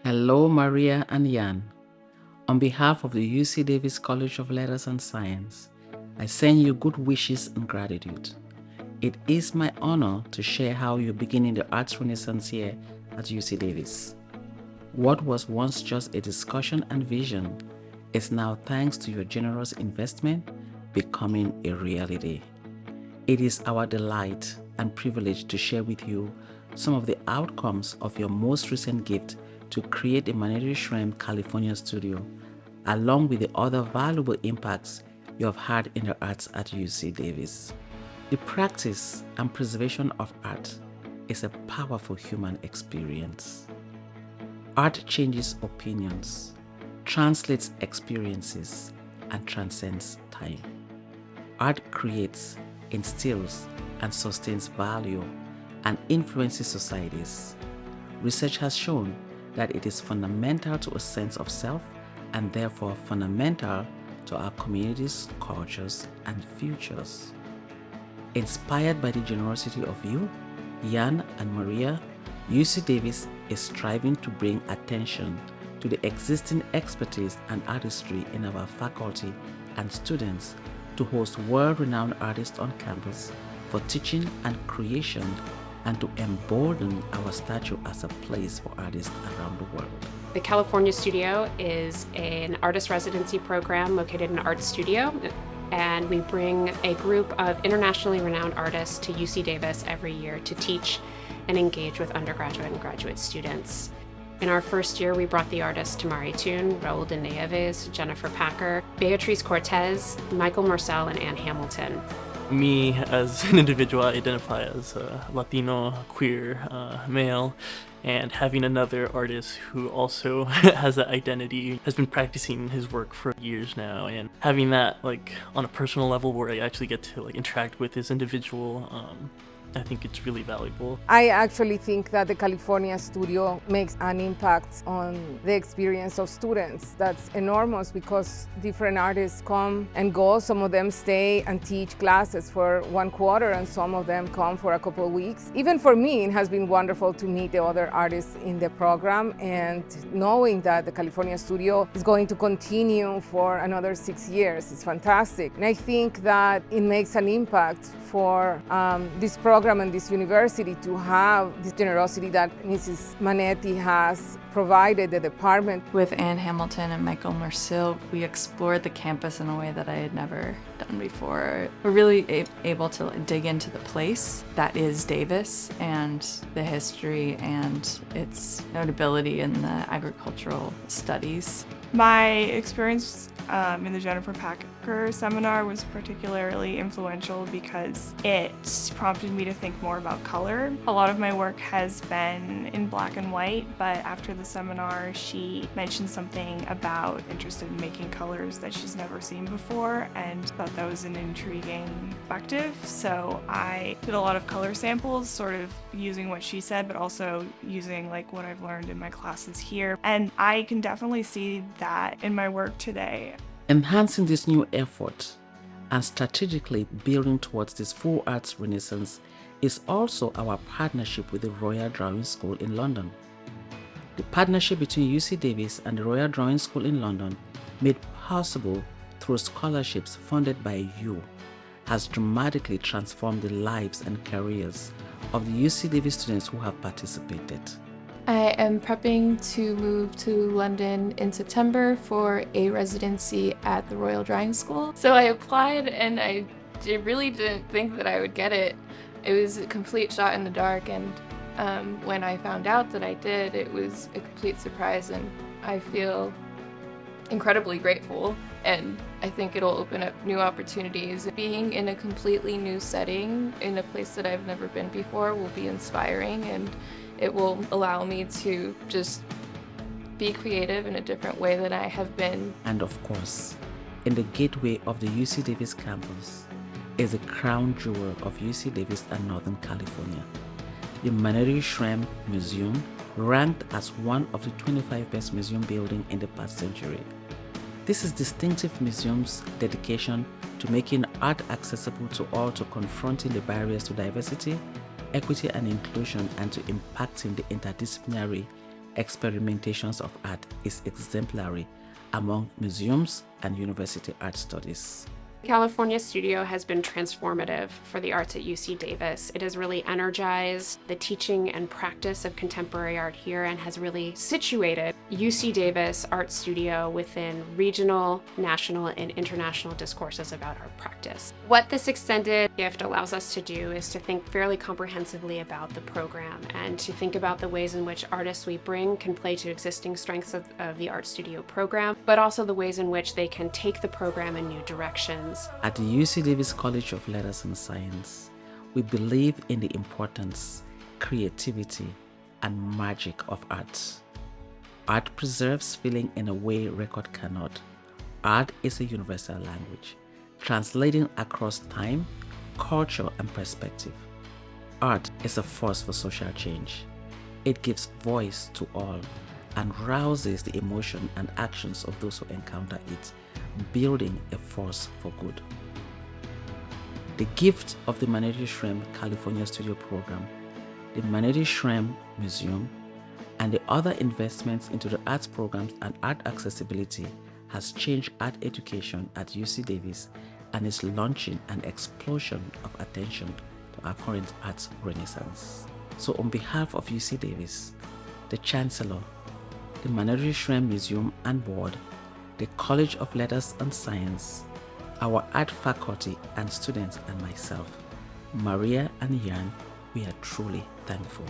Hello, Maria and Jan. On behalf of the UC Davis College of Letters and Science, I send you good wishes and gratitude. It is my honor to share how you're beginning the arts renaissance here at UC Davis. What was once just a discussion and vision is now, thanks to your generous investment, becoming a reality. It is our delight and privilege to share with you some of the outcomes of your most recent gift to create the Manetti Shrimp California studio, along with the other valuable impacts you have had in the arts at UC Davis. The practice and preservation of art is a powerful human experience. Art changes opinions, translates experiences, and transcends time. Art creates, instills, and sustains value and influences societies. Research has shown that it is fundamental to a sense of self and therefore fundamental to our communities, cultures, and futures. Inspired by the generosity of you, Jan and Maria, UC Davis is striving to bring attention to the existing expertise and artistry in our faculty and students to host world-renowned artists on campus for teaching and creation, and to embolden our statue as a place for artists around the world. The California Studio is an artist residency program located in Art Studio, and we bring a group of internationally renowned artists to UC Davis every year to teach and engage with undergraduate and graduate students. In our first year, we brought the artists Tamari Toon, Raul de Nieves, Jennifer Packer, Beatriz Cortez, Michael Marcel, and Ann Hamilton. Me, as an individual, I identify as a Latino, queer, male, and having another artist who also has that identity has been practicing his work for years now, and having that on a personal level where I actually get to interact with this individual, I think it's really valuable. I actually think that the California Studio makes an impact on the experience of students. That's enormous because different artists come and go. Some of them stay and teach classes for 1 quarter, and some of them come for a couple of weeks. Even for me, it has been wonderful to meet the other artists in the program, and knowing that the California Studio is going to continue for another 6 years is fantastic. And I think that it makes an impact for this program and this university to have this generosity that Mrs. Manetti has provided the department. With Ann Hamilton and Michael Marcel, we explored the campus in a way that I had never done before. We're really able to dig into the place that is Davis and the history and its notability in the agricultural studies. My experience in the Jennifer Packer seminar was particularly influential because it prompted me to think more about color. A lot of my work has been in black and white, but after the seminar she mentioned something about interested in making colors that she's never seen before, and thought that was an intriguing perspective. So I did a lot of color samples, sort of using what she said, but also using what I've learned in my classes here. And I can definitely see that in my work today. Enhancing this new effort and strategically building towards this full arts renaissance is also our partnership with the Royal Drawing School in London. The partnership between UC Davis and the Royal Drawing School in London, made possible through scholarships funded by you, has dramatically transformed the lives and careers of the UC Davis students who have participated. I am prepping to move to London in September for a residency at the Royal Drawing School. So I applied and I really didn't think that I would get it. It was a complete shot in the dark, and when I found out that I did, it was a complete surprise, and I feel incredibly grateful, and I think it'll open up new opportunities. Being in a completely new setting, in a place that I've never been before, will be inspiring, and it will allow me to just be creative in a different way than I have been. And of course, in the gateway of the UC Davis campus is the crown jewel of UC Davis and Northern California, the Manetti Shrimp Museum, ranked as one of the 25 best museum buildings in the past century. This is distinctive museum's dedication to making art accessible to all, to confronting the barriers to diversity, equity and inclusion, and to impacting the interdisciplinary experimentations of art is exemplary among museums and university art studies. California Studio has been transformative for the arts at UC Davis. It has really energized the teaching and practice of contemporary art here and has really situated UC Davis Art Studio within regional, national, and international discourses about art practice. What this extended gift allows us to do is to think fairly comprehensively about the program and to think about the ways in which artists we bring can play to existing strengths of the Art Studio program, but also the ways in which they can take the program in new directions. At the UC Davis College of Letters and Science, we believe in the importance, creativity, and magic of art. Art preserves feeling in a way record cannot. Art is a universal language, translating across time, culture, and perspective. Art is a force for social change. It gives voice to all and rouses the emotion and actions of those who encounter it, building a force for good. The gift of the Manatee Shrem California Studio Program, the Manatee Shrem Museum, and the other investments into the arts programs and art accessibility has changed art education at UC Davis and is launching an explosion of attention to our current arts renaissance. So on behalf of UC Davis, the Chancellor, the Manatee Shrem Museum and Board, the College of Letters and Science, our art faculty and students, and myself, Maria and Jan, we are truly thankful.